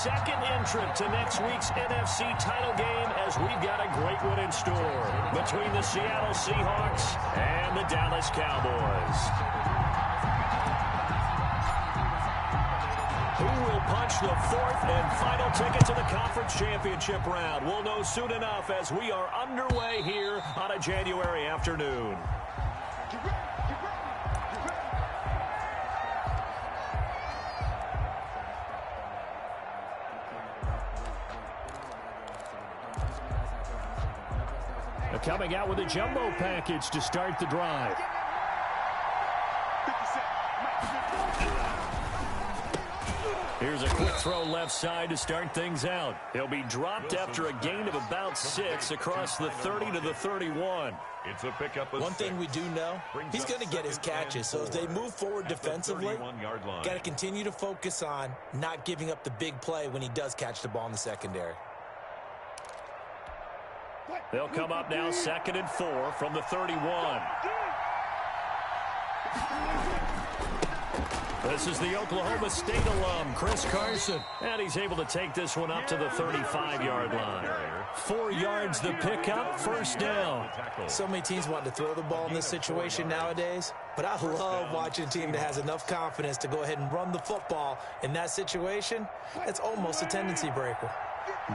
second entrant to next week's NFC title game, as we've got a great one in store between the Seattle Seahawks and the Dallas Cowboys. Who will punch the fourth and final ticket to the conference championship round? We'll know soon enough as we are underway here on a January afternoon. Coming out with a jumbo package to start the drive. Here's a quick throw left side to start things out. He'll be dropped after a gain of about 6 across the 30 to the 31. It's a pickup of One thing we do know, he's going to get his catches. So as they move forward defensively, got to continue to focus on not giving up the big play when he does catch the ball in the secondary. They'll come up now 2nd and 4 from the 31. This is the Oklahoma State alum, Chris Carson. And he's able to take this one up to the 35-yard line. 4 yards the pickup, first down. So many teams want to throw the ball in this situation nowadays, but I love watching a team that has enough confidence to go ahead and run the football. In that situation, it's almost a tendency breaker.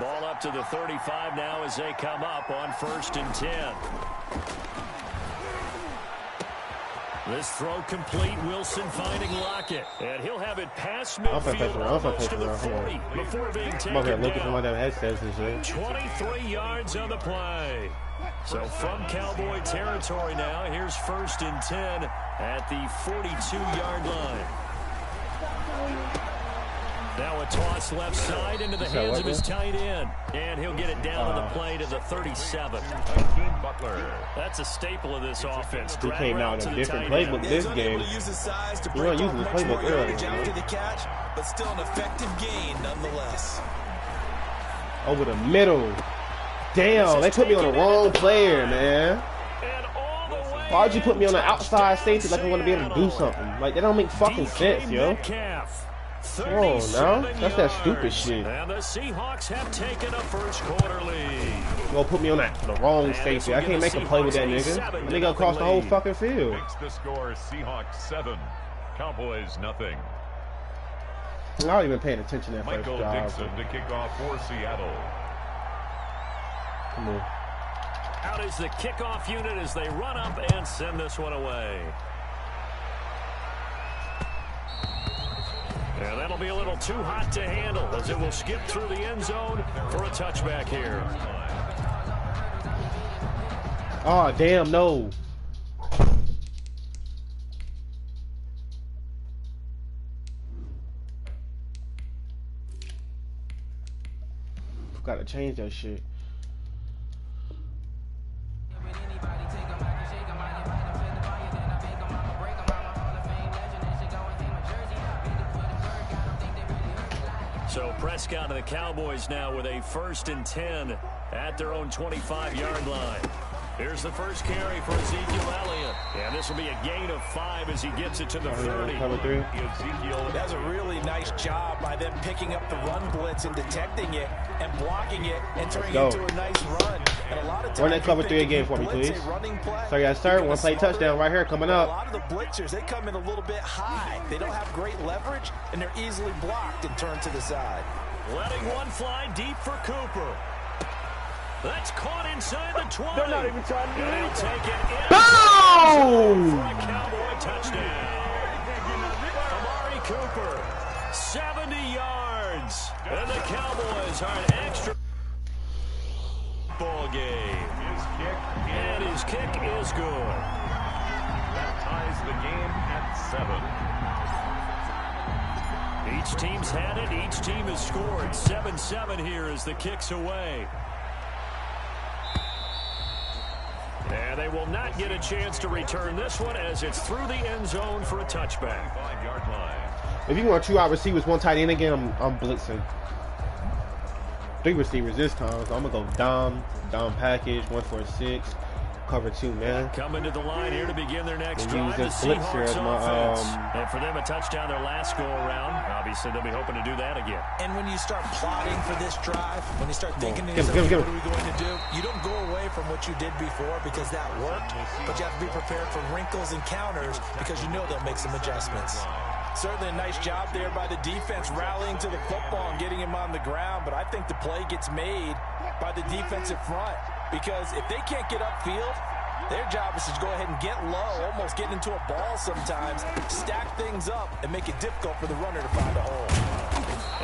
Ball up to the 35 now as they come up on 1st and 10. This throw complete. Wilson finding Lockett. And he'll have it past midfield almost to the 40 before being taken down. 23 yards on the play. So from Cowboy territory now, here's 1st and 10 at the 42-yard line. Now a toss left side into the hands of his tight end. And he'll get it down on the play to the 37. That's a staple of this offense. He came out in a different playbook this game. Use his size to He wasn't using the playbook earlier. After the catch, but still an effective gain nonetheless. Over the middle. Damn, they put me on the wrong player, man. Why'd you put me on the outside safety like I want to be able to do something? Like, that don't make fucking sense, yo. Come on now, that's that stupid shit. And the Seahawks have taken a first quarter lead. You gonna put me on the wrong safety. I can't make a play with that nigga. That nigga across the whole fucking field. Makes the score Seahawks 7, Cowboys nothing. I wasn't even paying attention that Michael first drive. Dixon to kick off for Seattle. Come on. Out is the kickoff unit as they run up and send this one away. And that'll be a little too hot to handle as it will skip through the end zone for a touchback here. Oh, damn, no. Gotta change that shit. So Prescott and the Cowboys now with a 1st and 10 at their own 25-yard line. Here's the first carry for Ezekiel Elliott. And this will be a gain of 5 as he gets it to the 30. Ezekiel does a really nice job by them picking up the run blitz and detecting it and blocking it and turning it into a nice run. And a lot of times, run that cover 3 again for me, please. Sorry, guys, sir. One play touchdown right here coming up. A lot of the blitzers, they come in a little bit high. They don't have great leverage, and they're easily blocked and turned to the side. Letting one fly deep for Cooper. That's caught inside the 20. They're not even trying to do take it in. Boom! For a Cowboy touchdown. Amari Cooper, 70 yards. And the Cowboys are an extra ball game. And his kick is good. That ties the game at 7. Each team's had it. Each team has scored. 7-7 here as the kick's away. And they will not get a chance to return this one as it's through the end zone for a touchback. 5-yard line. If you want 2 wide receivers, 1 tight end again, I'm blitzing. 3 receivers this time, so I'm going to go Dom package, 1 for 6. cover 2, man. Coming to the line here to begin their next drive. Use this blitzer as my and for them, a touchdown their last go around. Obviously, they'll be hoping to do that again. And when you start plotting for this drive, when you start thinking, what are we going to do? You don't go away from what you did before because that worked, but you have to be prepared for wrinkles and counters because you know they'll make some adjustments. Certainly a nice job there by the defense rallying to the football and getting him on the ground, but I think the play gets made by the defensive front because if they can't get upfield, their job is to go ahead and get low, almost get into a ball sometimes, stack things up, and make it difficult for the runner to find a hole.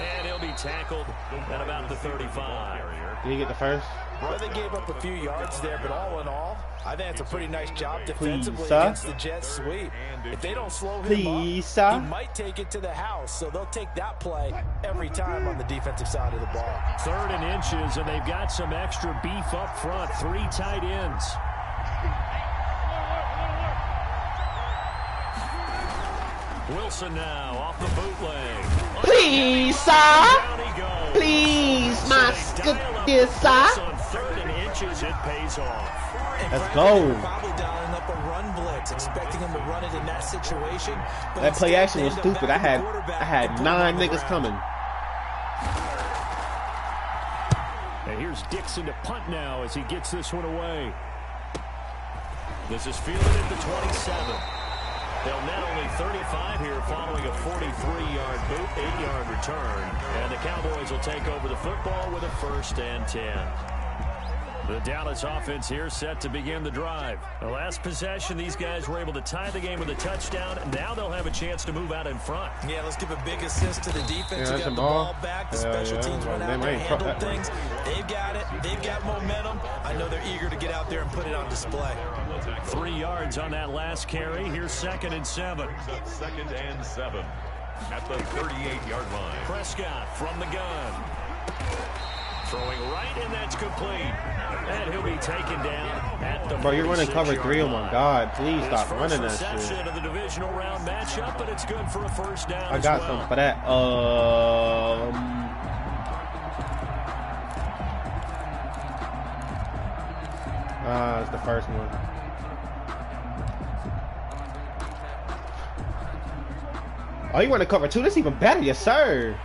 And he'll be tackled at about the 35. Did he get the first? Well, they gave up a few yards there, but all in all, I think it's a pretty nice job defensively against the Jets sweep. If they don't slow him up, he might take it to the house, so they'll take that play every time on the defensive side of the ball. 3rd and inches, and they've got some extra beef up front. 3 tight ends. Wilson now off the bootleg. Please, sir. Please, my goodness, sir. On 3rd and inches, it pays off. Let's go. Probably dialing up a run blitz, expecting him to run it in that situation. That play action was stupid. I had 9 niggas coming. And here's Dixon to punt now as he gets this one away. This is fielded at the 27. They'll net only 35 here following a 43-yard boot, 8-yard return. And the Cowboys will take over the football with a 1st and 10. The Dallas offense here set to begin the drive. The last possession, these guys were able to tie the game with a touchdown. Now they'll have a chance to move out in front. Yeah, let's give a big assist to the defense. You got the ball back. The special teams went out there and handled things. They've got it. They've got momentum. I know they're eager to get out there and put it on display. 3 yards on that last carry. Here's 2nd and 7. 2nd and 7 at the 38-yard line. Prescott from the gun. Throwing right, and that's complete. And he'll be taken down at the Bro, you're running cover 3. Oh, my God. Please stop running that shit. Of the divisional round matchup, but it's good for a 1st down. I got something for that. It's the first one. Oh, you want to cover 2? That's even better, yes, sir.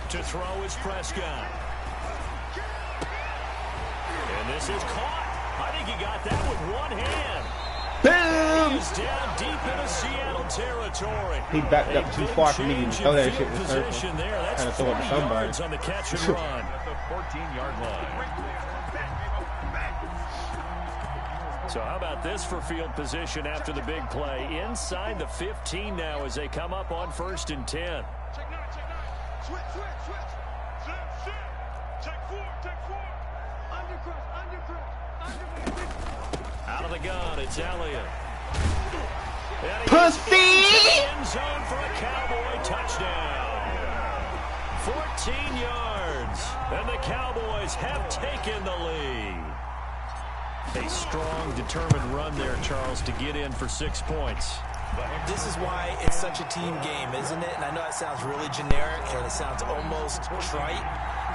To throw is Prescott. And this is caught. I think he got that with one hand. Boom! He's down deep into Seattle territory. He backed up too far for me to throw that shit in the circle. That's trying to throw it to somebody. On the catch and run. At the 14-yard line. So how about this for field position after the big play? Inside the 15 now as they come up on 1st and 10. Switch. Take four. Undercross. Out of the gun, it's Elliott. Pussy! End zone for a Cowboy touchdown. 14 yards, and the Cowboys have taken the lead. A strong, determined run there, Charles, to get in for 6 points. This is why it's such a team game, isn't it? And I know it sounds really generic and it sounds almost trite,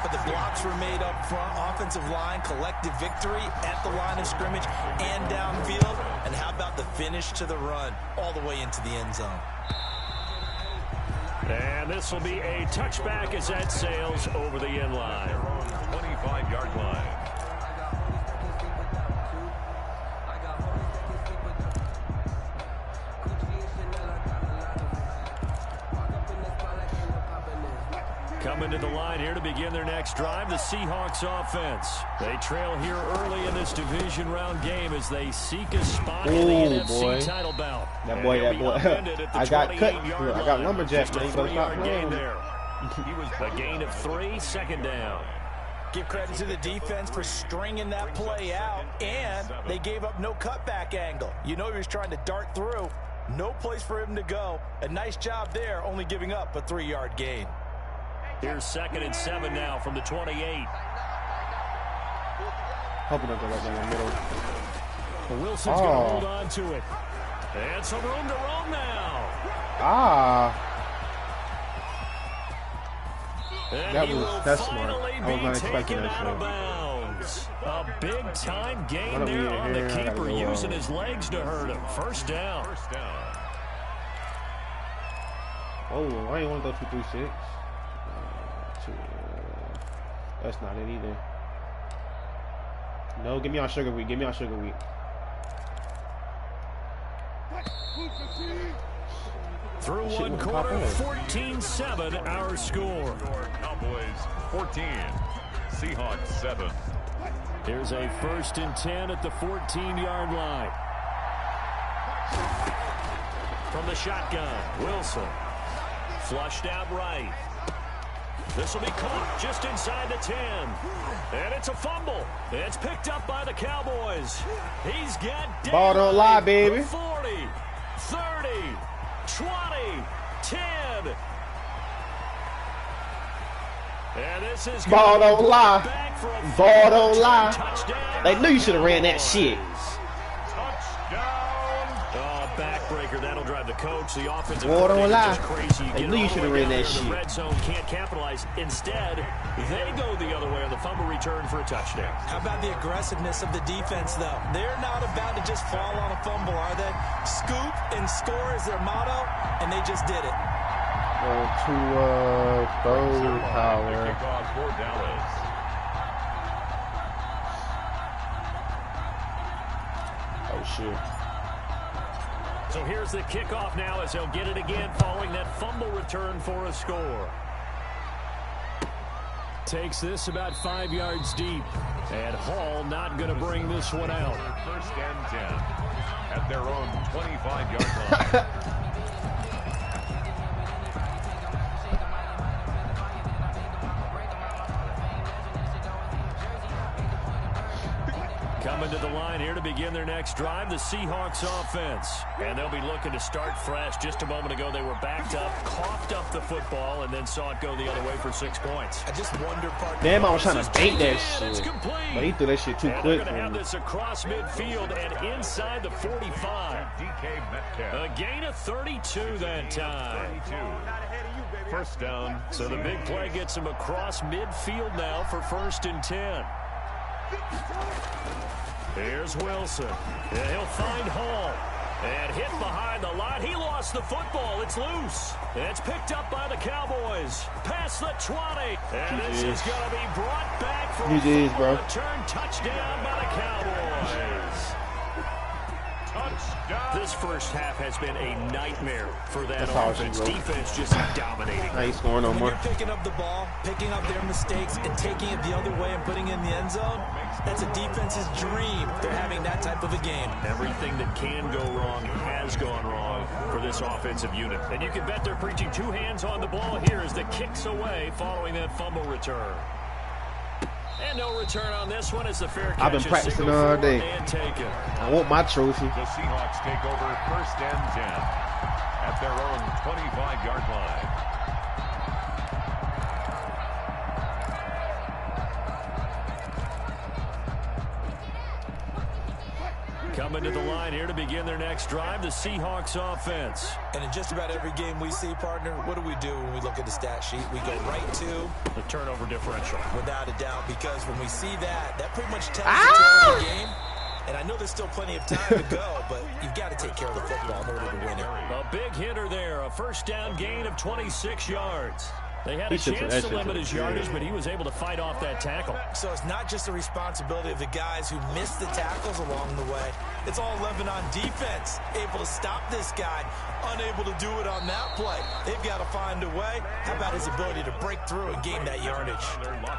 but the blocks were made up front, offensive line, collective victory at the line of scrimmage and downfield. And how about the finish to the run all the way into the end zone? And this will be a touchback as that sails over the end line. 25-yard line. Coming to the line here to begin their next drive, the Seahawks offense. They trail here early in this division round game as they seek a spot in the NFC title bout. That boy. I got cut. I got lumberjack, man. You better stop playing there. He was a gain of 3, 2nd down. Give credit to the defense for stringing that play out, and they gave up no cutback angle. You know he was trying to dart through. No place for him to go. A nice job there, only giving up a 3-yard gain. Here's 2nd and 7 now from the 28. Hoping I go right in the middle. Wilson's going to hold on to it. And some room to roam now. That's smart. I was not expecting that shit. A big time game there on the keeper, using his legs to hurt him. First down. Oh, I ain't want to go 2-3-6. That's not it either. No, give me on sugar wheat. Give me on sugar wheat. Through one quarter, 14-7 our score. Cowboys 14, Seahawks 7. Here's a 1st and 10 at the 14-yard line. From the shotgun, Wilson. Flushed out right. This will be caught just inside the 10. And it's a fumble. It's picked up by the Cowboys. He's got ball don't lie, baby. 40, 30, 20, 10. And this is ball don't lie. Ball don't lie. They knew you should have ran that shit. Backbreaker, that'll drive the coach. The offensive coordinator just crazy. They knew you should have ran that shit. The red zone can't capitalize. Instead, they go the other way on the fumble return for a touchdown. How about the aggressiveness of the defense, though? They're not about to just fall on a fumble, are they? Scoop and score is their motto, and they just did it. Throw power. Oh, shit. So here's the kickoff now as they'll get it again following that fumble return for a score. Takes this about 5 yards deep. And Hall not going to bring this one out. 1st and 10 at their own 25-yard line. Coming to the line here to begin their next drive, the Seahawks offense. And they'll be looking to start fresh. Just a moment ago, they were backed up, coughed up the football, and then saw it go the other way for 6 points. I just wonder, damn, I was trying to bait that shit. But he threw that shit too quick. They're going to have this across midfield and inside the 45. A gain of 32 that time. 1st down. So the big play gets him across midfield now for 1st and 10. Here's Wilson. And he'll find Hall. And hit behind the line. He lost the football. It's loose. And it's picked up by the Cowboys. Past the 20. And this is going to be brought back for a return touchdown by the Cowboys. This first half has been a nightmare for that offense. Defense just dominating. I ain't scoring no more. When you're picking up the ball, picking up their mistakes, and taking it the other way and putting it in the end zone, that's a defense's dream. They're having that type of a game. Everything that can go wrong has gone wrong for this offensive unit. And you can bet they're preaching 2 hands on the ball here as the kicks away following that fumble return. And no return on this one as the fair catch. I've been practicing all day. I want my trophy. The Seahawks take over 1st and 10 at their own 25-yard line. Coming to the line here to begin their next drive, the Seahawks offense. And in just about every game we see, partner, what do we do when we look at the stat sheet? We go right to the turnover differential. Without a doubt, because when we see that, that pretty much tells the tale of the game. And I know there's still plenty of time to go, but you've got to take care of the football in order to win it. A big hitter there, a 1st down gain of 26 yards. They had a chance to limit his yardage, but he was able to fight off that tackle. So it's not just the responsibility of the guys who missed the tackles along the way. It's all Lebanon defense, able to stop this guy, unable to do it on that play. They've got to find a way. How about his ability to break through and gain that yardage?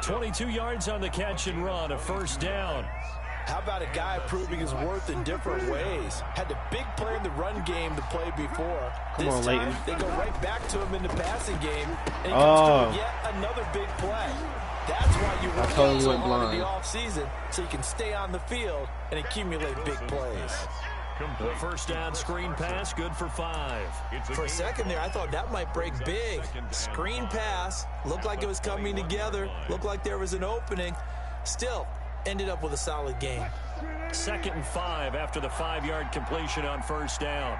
22 yards on the catch and run, a 1st down. How about a guy proving his worth in different ways? Had the big play in the run game to play before. Come on, Leighton. They go right back to him in the passing game, and he comes to yet another big play. That's why you work so hard in the offseason, so you can stay on the field and accumulate big plays. The 1st down screen pass, good for 5. For a second there, I thought that might break big. Screen pass, looked like it was coming together, looked like there was an opening. Still, ended up with a solid game. 2nd and 5 after the 5-yard completion on 1st down.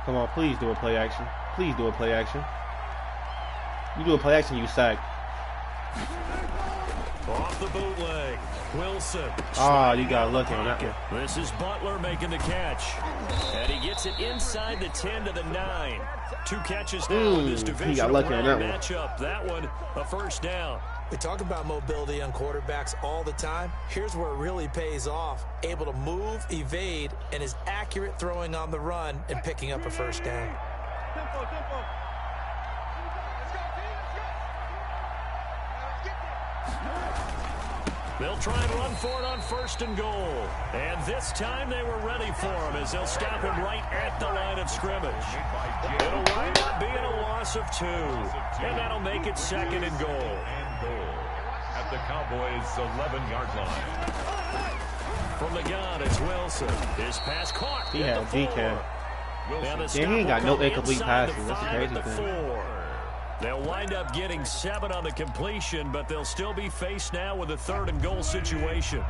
Come on, please do a play action. Please do a play action. You do a play action, you sack. Off the bootleg, Wilson. Ah, you got lucky on that one. This is Butler making the catch. And he gets it inside the 10 to the 9. 2 catches now in this division matchup. That one, a 1st down. We talk about mobility on quarterbacks all the time. Here's where it really pays off. Able to move, evade, and is accurate throwing on the run and picking up a 1st down. They'll try and run for it on 1st and goal. And this time they were ready for him as they'll stop him right at the line of scrimmage. It'll wind up being a loss of 2. And that'll make it 2nd and goal. At the Cowboys' 11-yard line. From the gun, it's Wilson. His pass caught. He had DK. Yeah, he ain't got no incomplete passes. That's a crazy thing. They'll wind up getting 7 on the completion, but they'll still be faced now with a 3rd and goal situation.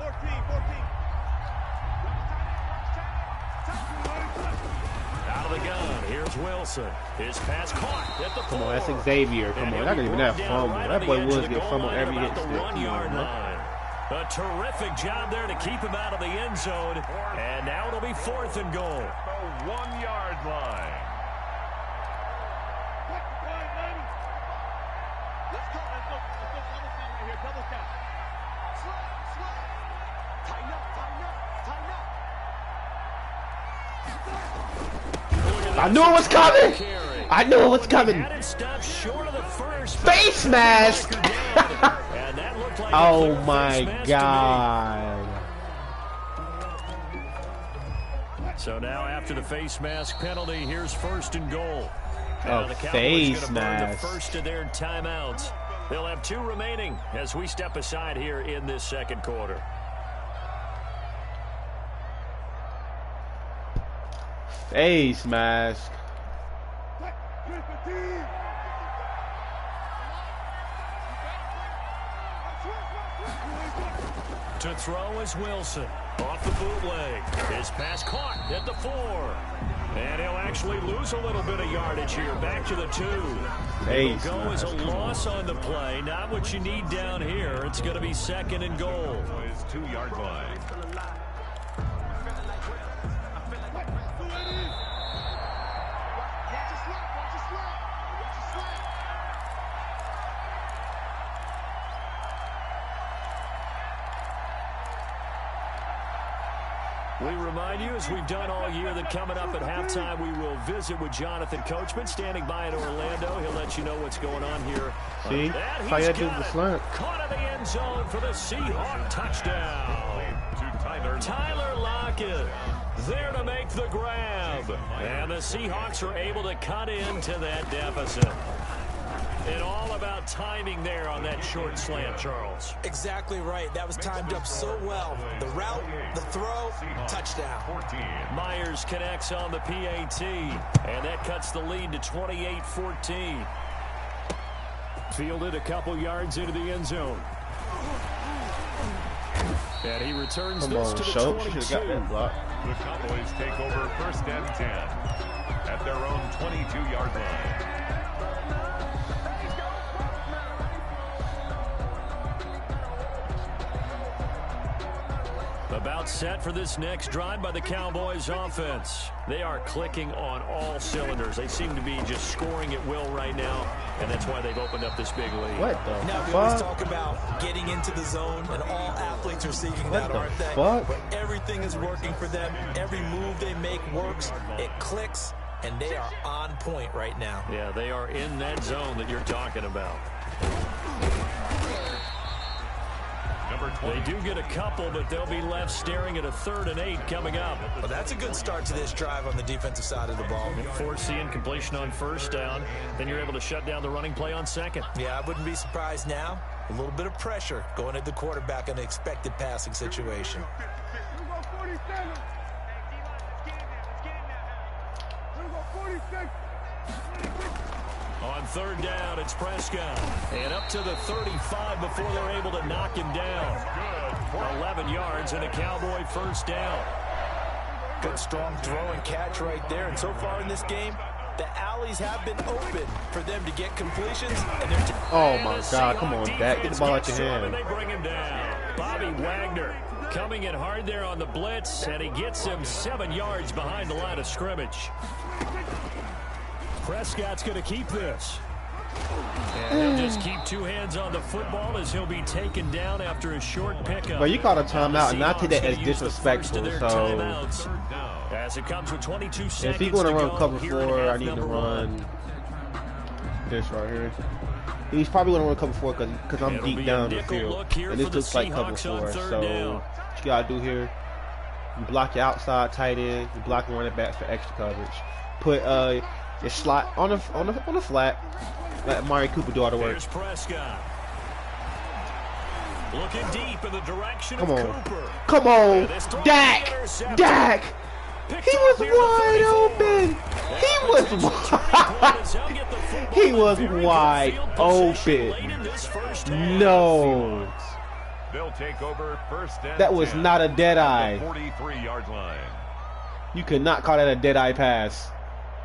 Out of the gun, here's Wilson. His pass caught at the 4. Come on, that's Xavier. Come on, not even that fumble. That boy was get fumbled every hit. 1-yard line. A terrific job there to keep him out of the end zone. And now it'll be 4th and goal. The 1-yard line. I knew it was coming. I knew it was coming. Face mask. Oh my God. So now after the face mask penalty, here's 1st and goal. Oh, the face Cowboys mask. The first of their timeouts. They'll have 2 remaining as we step aside here in this 2nd quarter. Face mask. To throw is Wilson. Off the bootleg. His pass caught at the 4. And he'll actually lose a little bit of yardage here. Back to the 2. It'll go as a loss on the play. Not what you need down here. It's going to be 2nd and goal. 2-yard line. We remind you, as we've done all year, that coming up at halftime, we will visit with Jonathan Coachman, standing by in Orlando. He'll let you know what's going on here. See? That's how you do the slant. Caught in the end zone for the Seahawks touchdown. Tyler Lockett there to make the grab. And the Seahawks are able to cut into that deficit. And all about timing there on that short slant, Charles. Exactly right. That was timed up so well. The route, the throw, touchdown. Myers connects on the PAT, and that cuts the lead to 28-14. Fielded a couple yards into the end zone. And he returns this to the 22. The Cowboys take over 1st and 10 at their own 22-yard line. About set for this next drive by the Cowboys offense. They are clicking on all cylinders. They seem to be just scoring at will right now, and that's why they've opened up this big lead. What the Now, we always talk about getting into the zone, and all athletes are seeking that, aren't they? But everything is working for them. Every move they make works. It clicks, and they are on point right now. Yeah, they are in that zone that you're talking about. They do get a couple, but they'll be left staring at a 3rd and 8 coming up. Well, that's a good start to this drive on the defensive side of the ball. Force the incompletion on 1st down. Then you're able to shut down the running play on 2nd. Yeah, I wouldn't be surprised now. A little bit of pressure going at the quarterback in an expected passing situation. On third down, it's Prescott. And up to the 35 before they're able to knock him down. 11 yards and a Cowboy first down. Good strong throw and catch right there. And so far in this game, the alleys have been open for them to get completions. And oh my God! Come on, Dak, get the ball out your hand. They bring him down. Bobby Wagner coming in hard there on the blitz, and he gets him 7 yards behind the line of scrimmage. Prescott's going to keep this. And he'll just keep two hands on the football as he'll be taken down after a short pickup. But you caught a timeout, and not take that as disrespectful. So, as it comes with 22 seconds if you want to run cover here 4, I need to run this right here. He's probably going to run cover 4 because I'm deep down the field, and this looks like cover 4. So, what you gotta do here? You block your outside tight end. You block your running backs for extra coverage. Put your slot on the flat. Let Amari Cooper do all the work. Here's Prescott. Looking deep in the direction of Cooper. Come on. Dak. Dak. He was wide open. He was wide open. No. They'll take over first and that was not a dead eye. 43-yard line. You could not call that a dead eye pass.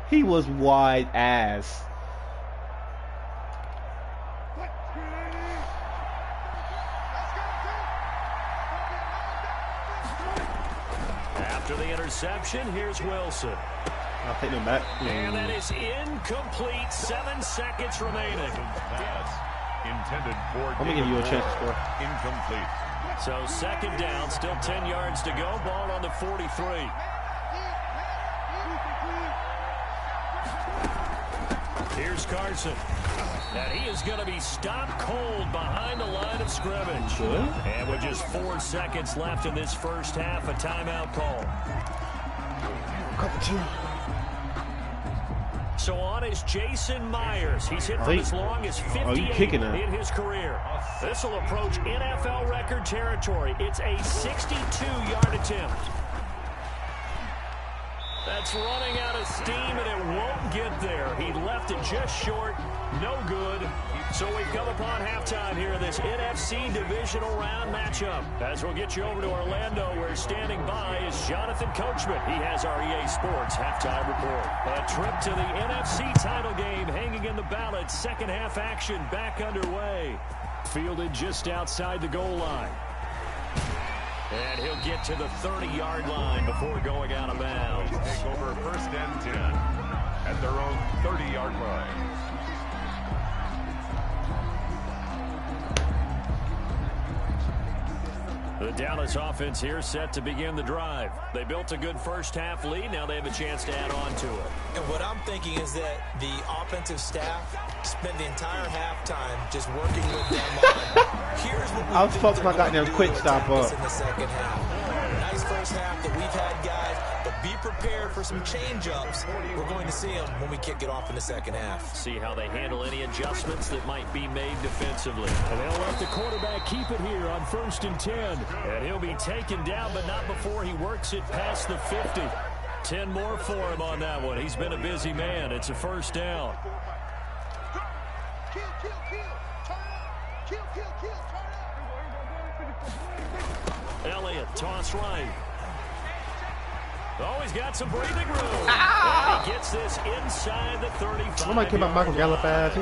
He was wide ass. After the interception, here's Wilson. I'll take him back. And that is incomplete. 7 seconds remaining. Pass intended for I'm going to give you a chance to score. Incomplete. So second down, still 10 yards to go. Ball on the 43. Here's Carson. And he is going to be stopped cold behind the line of scrimmage. Good. And with just 4 seconds left in this first half, a timeout call. Cover 2. So on is Jason Myers. He's hit for as long as 58 in his career. This will approach NFL record territory. It's a 62-yard attempt. That's running out of steam, and it won't get there. He left it just short. No good. So we've come upon halftime here in this NFC divisional round matchup. As we'll get you over to Orlando, where standing by is Jonathan Coachman. He has our EA Sports halftime report. A trip to the NFC title game hanging in the balance. Second half action back underway. Fielded just outside the goal line. And he'll get to the 30-yard line before going out of bounds. Take over first and 10 at their own 30-yard line. The Dallas offense here set to begin the drive. They built a good first half lead. Now they have a chance to add on to it. And what I'm thinking is that the offensive staff spent the entire halftime just working with them on. Here's what I was fucking my goddamn quick stop up. In the second half. Nice first half that we've had, guys, but be prepared for some change-ups. We're going to see them when we kick it off in the second half. See how they handle any adjustments that might be made defensively. And they'll let the quarterback keep it here on 1st and 10. And he'll be taken down, but not before he works it past the 50. 10 more for him on that one. He's been a busy man. It's a first down. Elliott, toss right. Oh, he's got some breathing room. And he gets this inside the 35. Somebody came out Michael Gallup ass.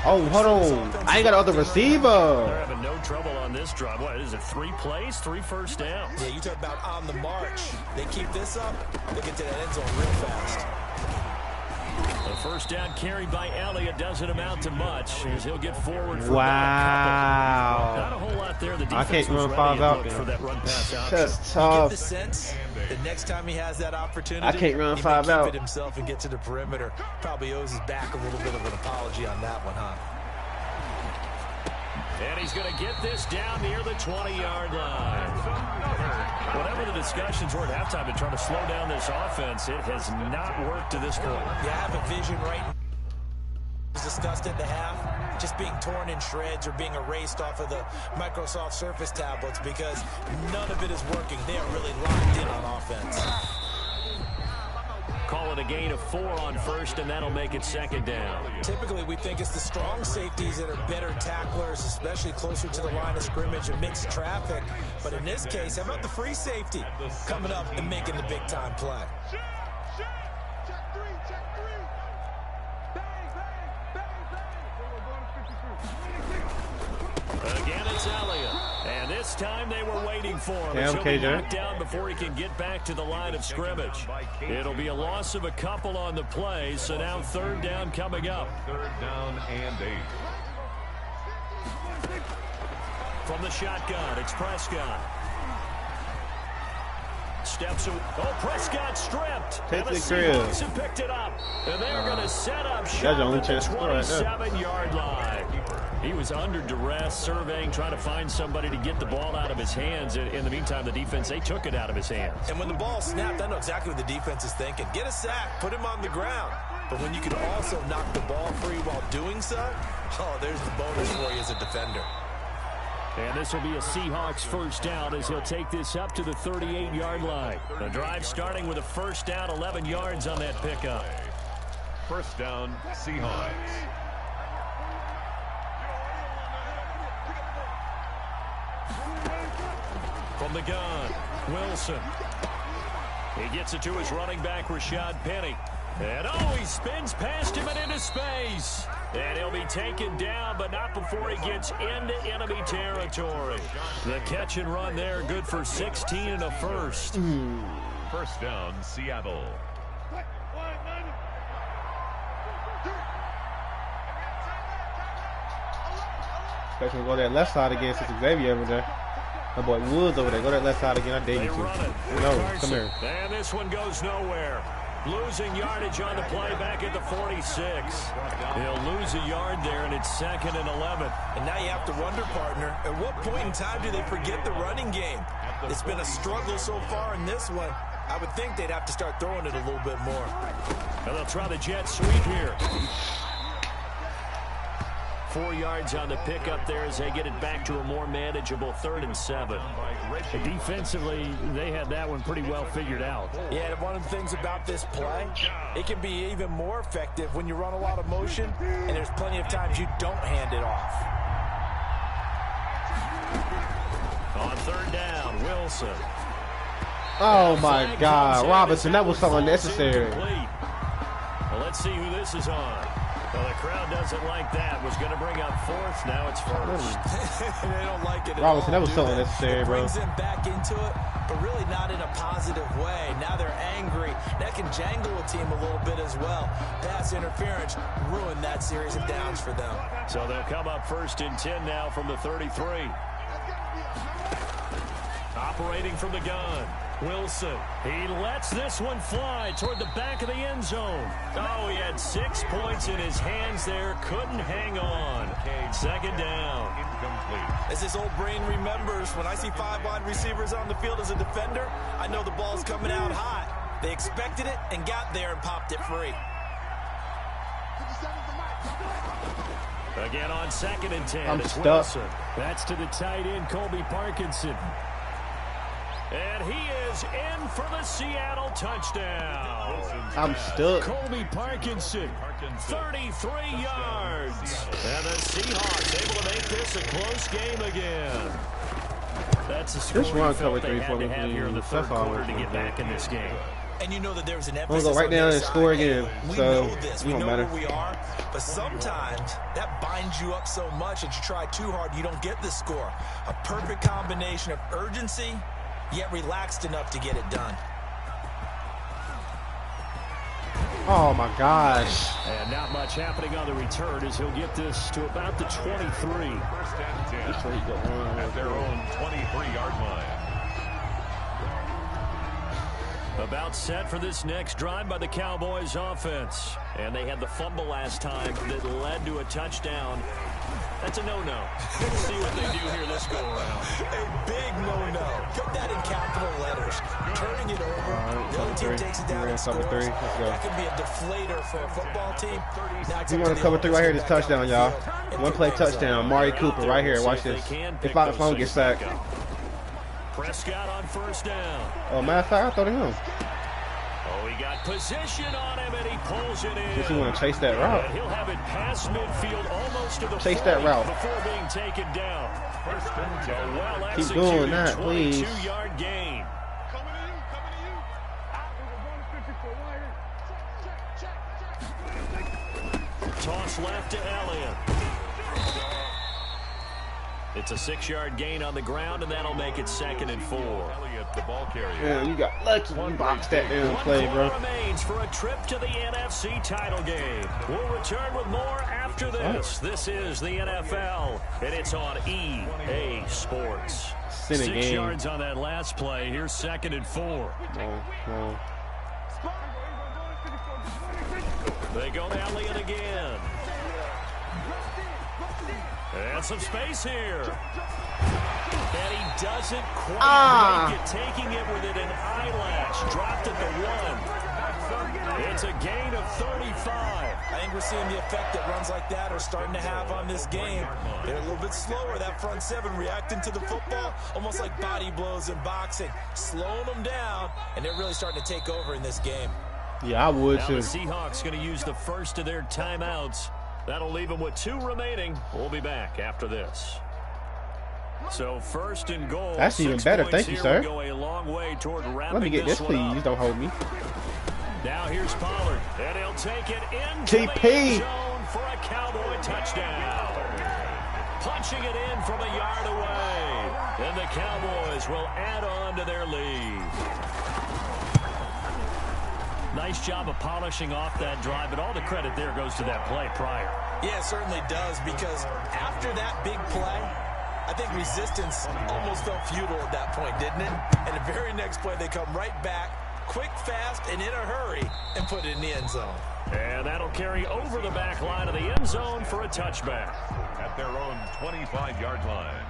Oh, hold on. I ain't got another receiver. They're having no trouble on this drive. What is it, 3 plays, 3 first downs? Yeah, you talk about on the march. They keep this up, they get to that end zone real fast. The first down carried by Elliott doesn't amount to much as he'll get forward for wow. Not a whole lot there. The I defense can't run was 5 out for that run pass option. That's You get tough. the sense that next time he has that opportunity, I can't run he 5 may keep out. it himself and get to the perimeter. Probably owes his back a little bit of an apology on that one, huh? And he's going to get this down near the 20-yard line. Whatever the discussions were at halftime to try to slow down this offense, it has not worked to this point. Yeah, I have a vision right now. Was discussed at the half, just being torn in shreds or being erased off of the Microsoft Surface tablets because none of it is working. They are really locked in on offense. call it a gain of 4 on first, and that'll make it second down. Typically, we think it's the strong safeties that are better tacklers, especially closer to the line of scrimmage and mixed traffic. But in this case, how about the free safety coming up and making the big-time play? Check three. Bang, bang, bang, bang. Again, it's Elliott. And this time they were waiting for him. Damn, He'll be KJ. knocked down before he can get back to the line of scrimmage. It'll be a loss of a couple on the play, so now third down coming up. Third down and 8. From the shotgun, it's Prescott. Steps away. Oh, Prescott stripped. Take and the the crib. Seahawks have picked it up. And they're going to set up That's shop your only at the chance to score right there. 27-yard line. He was under duress, surveying, trying to find somebody to get the ball out of his hands. In the meantime, the defense, they took it out of his hands. And when the ball snapped, I know exactly what the defense is thinking. Get a sack, put him on the ground. But when you can also knock the ball free while doing so, oh, there's the bonus for you as a defender. And this will be a Seahawks first down as he'll take this up to the 38-yard line. The drive starting with a first down, 11 yards on that pickup. First down, Seahawks. From the gun, Wilson. He gets it to his running back, Rashad Penny. And oh, he spins past him and into space. And he'll be taken down, but not before he gets into enemy territory. The catch and run there, good for 16 and a first. First down, Seattle. Especially go that left side again since Xavier over there. My boy Woods over there. Go that left side again. I dare you to. No, come here. And this one goes nowhere. Losing yardage on the play back at the 46. He'll lose a yard there, and it's second and 11. And now you have to wonder, partner, at what point in time do they forget the running game? It's been a struggle so far in this one. I would think they'd have to start throwing it a little bit more. And they'll try the jet sweep here. 4 yards on the pickup there as they get it back to a more manageable 3rd and 7. Defensively, they had that one pretty well figured out. Yeah, and one of the things about this play, it can be even more effective when you run a lot of motion, and there's plenty of times you don't hand it off. On 3rd down, Wilson. Oh my God, Robinson, that was so unnecessary. Well, let's see who this is on. Well, the crowd doesn't like that. Was going to bring up 4th. Now it's 1st. They don't like it at Robinson, all, that was so do they? unnecessary, It bro. brings them back into it, but really not in a positive way. Now they're angry. That can jangle a team a little bit as well. Pass interference ruined that series of downs for them. So they'll come up 1st and 10 now from the 33. Operating from the gun, Wilson. He lets this one fly toward the back of the end zone. Oh, he had 6 points in his hands there. Couldn't hang on. Second down. Incomplete. As this old brain remembers, when I see 5 wide receivers on the field as a defender, I know the ball's coming out hot. They expected it and got there and popped it free. Again on 2nd and 10. I'm It's stuck. Wilson. That's to the tight end, Colby Parkinson. And he is in for the Seattle touchdown. I'm stuck. Colby Parkinson, 33 yards. And the Seahawks able to make this a close game again. That's a score This run he felt cover they 3 had for to me, have here in the please. 3rd That's all quarter I'm to get doing. back in this game. And you know that there was an I'm emphasis gonna go right on down their and score side. again. We So, know this. it We don't know matter. where we are. But sometimes that binds you up so much that you try too hard, you don't get the score. A perfect combination of urgency, yet relaxed enough to get it done. Oh my gosh. And not much happening on the return as he'll get this to about the 23. First and 10 at their own 23-yard line. About set for this next drive by the Cowboys offense. And they had the fumble last time that led to a touchdown. That's a no-no. Let's see what they do here this go-around. A big no-no. Put that in capital letters. Turning it over. The other team takes it down and scores. That can be a deflator for a football team. Now it's We up want to to the cover 3 right here. other This team back touchdown, on the y'all. field and One play pick things up. touchdown. Mari Cooper right here. Watch See this. they can If pick I those don't get things sacked. back up. Prescott on 1st down. Oh, matter of fact, I thought of him. Oh, he got position on him, and he pulls it in. Does he want to chase that route? And he'll have it past midfield, almost to the chase that route before being taken down. Keep doing that, please. 22-yard gain. Coming to you, coming to you. Check. Toss left to Elliott. It's a 6-yard gain on the ground, and that'll make it 2nd and 4. Elliott, the ball carrier. Yeah, you got lucky. You boxed that damn play, bro. Remains for a trip to the NFC title game. We'll return with more after this. This is the NFL, and it's on EA Sports. 6 yards on that last play. Here's 2nd and 4. No. They go to Elliott again. And some space here. And he doesn't quite make it, taking it within an eyelash. Dropped at the 1. It's a gain of 35. I think we're seeing the effect that runs like that are starting to have on this game. They're a little bit slower, that front 7, reacting to the football, almost like body blows in boxing, slowing them down, and they're really starting to take over in this game. Yeah, I would too. The Seahawks going to use the first of their timeouts. That'll leave them with 2 remaining. We'll be back after this. So 1st and goal. That's even better. Thank you, sir. Go a long way toward wrapping Let me get this, please. Up. Don't hold me. Now here's Pollard, and he'll take it into TP. the end zone for a Cowboy touchdown. Punching it in from a yard away. And the Cowboys will add on to their lead. Nice job of polishing off that drive, but all the credit there goes to that play prior. Yeah, it certainly does, because after that big play, I think resistance almost felt futile at that point, didn't it? And the very next play, they come right back, quick, fast, and in a hurry, and put it in the end zone. And that'll carry over the back line of the end zone for a touchback. At their own 25-yard line.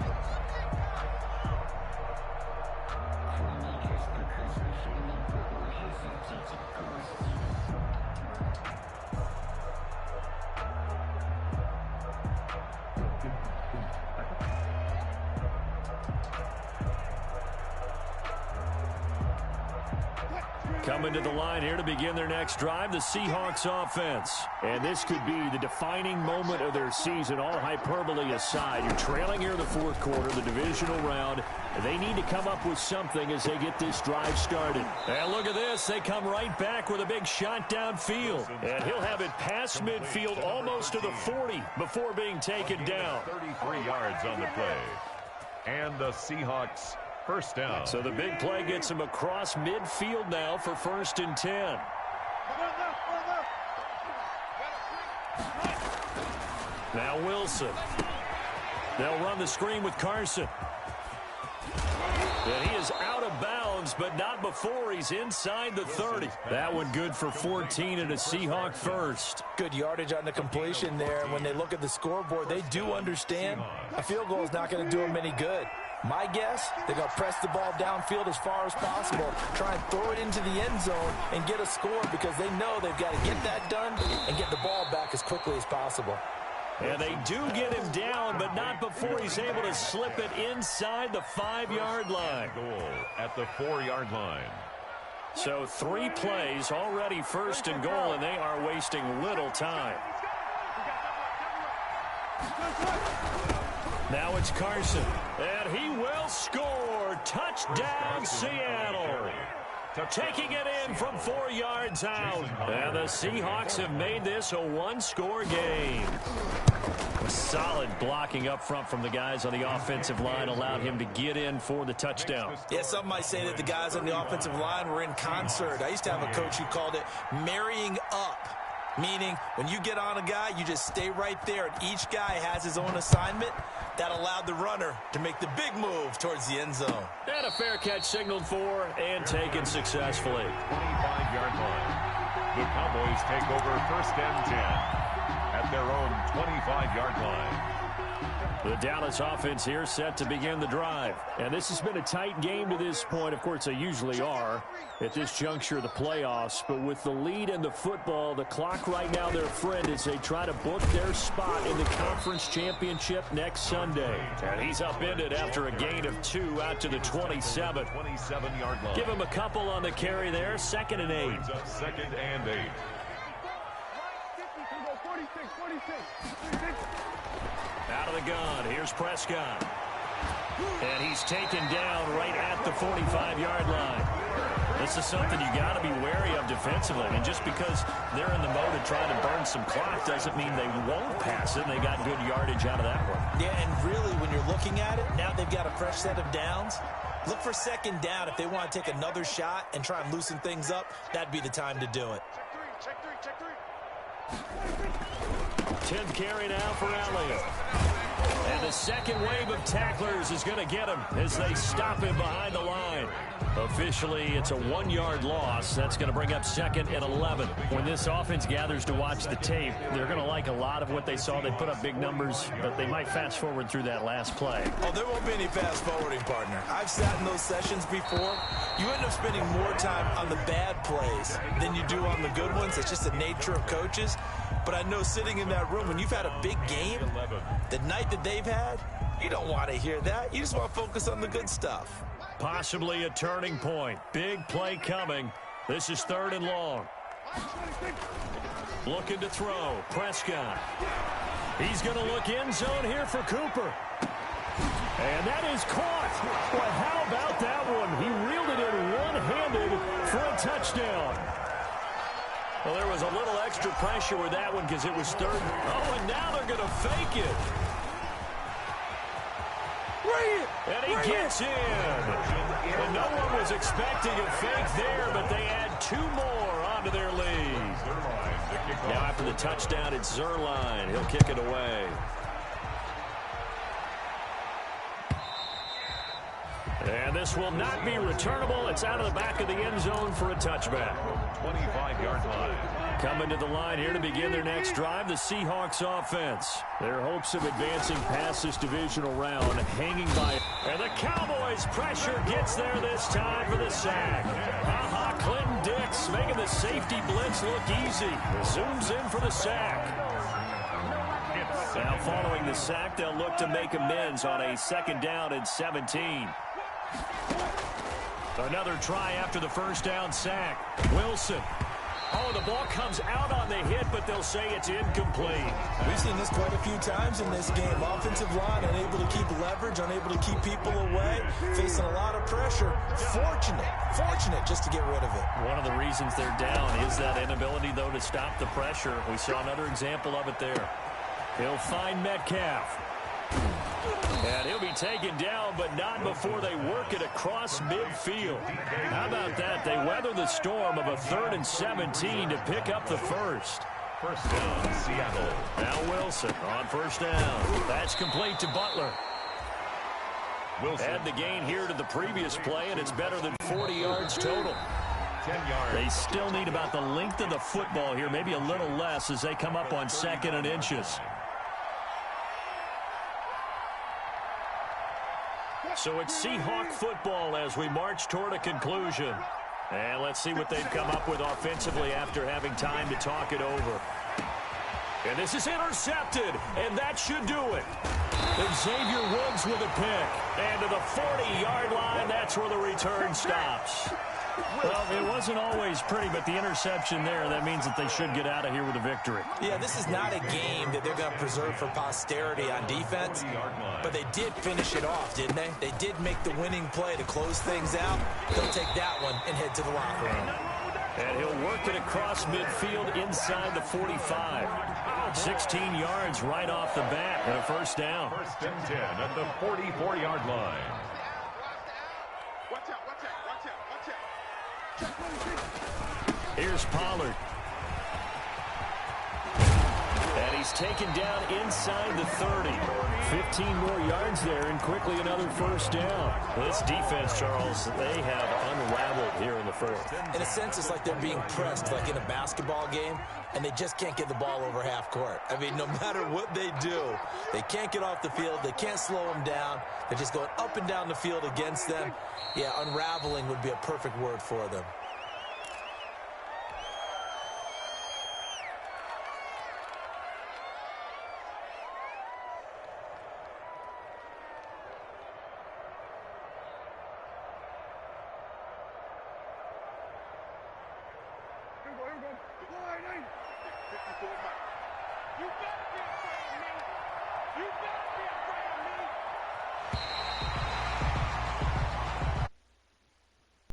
Coming to the line here to begin their next drive, the Seahawks offense. And this could be the defining moment of their season, all hyperbole aside. You're trailing here in the 4th quarter, the divisional round. They need to come up with something as they get this drive started. And look at this. They come right back with a big shot downfield. And he'll have it past midfield almost to the 40 before being taken down. 33 yards on the play. And the Seahawks first down. So the big play gets him across midfield now for 1st and 10. Now Wilson. They'll run the screen with Carson. And he is out of bounds, but not before he's inside the 30. That one good for 14 and a Seahawk first. Good yardage on the completion there. And when they look at the scoreboard, they do understand a field goal is not going to do them any good. My guess, they're going to press the ball downfield as far as possible, try and throw it into the end zone and get a score, because they know they've got to get that done and get the ball back as quickly as possible. And they do get him down, but not before he's able to slip it inside the 5-yard line. Goal at the 4-yard line. So 3 plays already 1st and goal, and they are wasting little time. Now it's Carson, and he will score. Touchdown, Seattle. Taking it in from 4 yards out. And the Seahawks have made this a 1-score game. Solid blocking up front from the guys on the offensive line allowed him to get in for the touchdown. Yeah, some might say that the guys on the offensive line were in concert. I used to have a coach who called it marrying up. Meaning, when you get on a guy, you just stay right there, and each guy has his own assignment. That allowed the runner to make the big move towards the end zone. And a fair catch signaled for and taken successfully. 25-yard line. The Cowboys take over 1st and 10 at their own 25-yard line. The Dallas offense here set to begin the drive. And this has been a tight game to this point. Of course, they usually are at this juncture of the playoffs. But with the lead in the football, the clock right now their friend as they try to book their spot in the conference championship next Sunday. And he's upended after a gain of 2 out to the 27. 27-yard line. Give him a couple on the carry there. 2nd and 8. Brings up 2nd and 8. Out of the gun, here's Prescott. And he's taken down right at the 45-yard line. This is something you got to be wary of defensively. And just because they're in the mode of trying to burn some clock doesn't mean they won't pass it. They got good yardage out of that one. Yeah, and really, when you're looking at it, now they've got a fresh set of downs. Look for 2nd down. If they want to take another shot and try and loosen things up, that'd be the time to do it. Check three. 10th carry now for Elliott. And the second wave of tacklers is going to get him as they stop him behind the line. Officially, it's a 1-yard loss. That's going to bring up 2nd and 11. When this offense gathers to watch the tape, they're going to like a lot of what they saw. They put up big numbers, but they might fast forward through that last play. Oh, there won't be any fast forwarding, partner. I've sat in those sessions before. You end up spending more time on the bad plays than you do on the good ones. It's just the nature of coaches. But I know sitting in that room, when you've had a big game, the night that they've had, you don't want to hear that. You just want to focus on the good stuff. Possibly a turning point. Big play coming. This is 3rd and long. Looking to throw. Prescott. He's going to look end zone here for Cooper. And that is caught. Well, how about that one? He reeled it in one-handed for a touchdown. Well, there was a little extra pressure with that one because it was 3rd. Oh, and now they're going to fake it. And he gets in. And no one was expecting a fake there, but they add 2 more onto their lead. Now after the touchdown, it's Zerline. He'll kick it away. And this will not be returnable. It's out of the back of the end zone for a touchback. 25-yard line. Coming to the line here to begin their next drive, the Seahawks offense. Their hopes of advancing past this divisional round hanging by. And the Cowboys pressure gets there this time for the sack. Clinton Dix making the safety blitz look easy. Zooms in for the sack. Now following the sack, they'll look to make amends on a 2nd down and 17. Another try after the 1st down sack. Wilson. Oh, the ball comes out on the hit, but they'll say it's incomplete. We've seen this quite a few times in this game. Offensive line unable to keep leverage, unable to keep people away, facing a lot of pressure. Fortunate just to get rid of it. One of the reasons they're down is that inability, though, to stop the pressure. We saw another example of it there. He'll find Metcalf. And he'll be taken down, but not before they work it across midfield. How about that? They weather the storm of a 3rd and 17 to pick up the 1st. 1st down, Seattle. Now Wilson on 1st down. That's complete to Butler. Wilson. Add the gain here to the previous play, and it's better than 40 yards total. 10 yards. They still need about the length of the football here, maybe a little less as they come up on 2nd and inches. So it's Seahawk football as we march toward a conclusion. And let's see what they've come up with offensively after having time to talk it over. And this is intercepted, and that should do it. And Xavier Woods with a pick. And to the 40-yard line, that's where the return stops. Well, it wasn't always pretty, but the interception there, that means that they should get out of here with a victory. Yeah, this is not a game that they're going to preserve for posterity on defense, but they did finish it off, didn't they? They did make the winning play to close things out. They'll take that one and head to the locker room. And he'll work it across midfield inside the 45. 16 yards right off the bat and a 1st down. 1st and 10 at the 44-yard line. Here's Pollard. And he's taken down inside the 30. 15 more yards there and quickly another first down. This defense, Charles, they have unraveled here in the fourth. In a sense, it's like they're being pressed like in a basketball game, and they just can't get the ball over half court. I mean, no matter what they do, they can't get off the field. They can't slow them down. They're just going up and down the field against them. Yeah, unraveling would be a perfect word for them.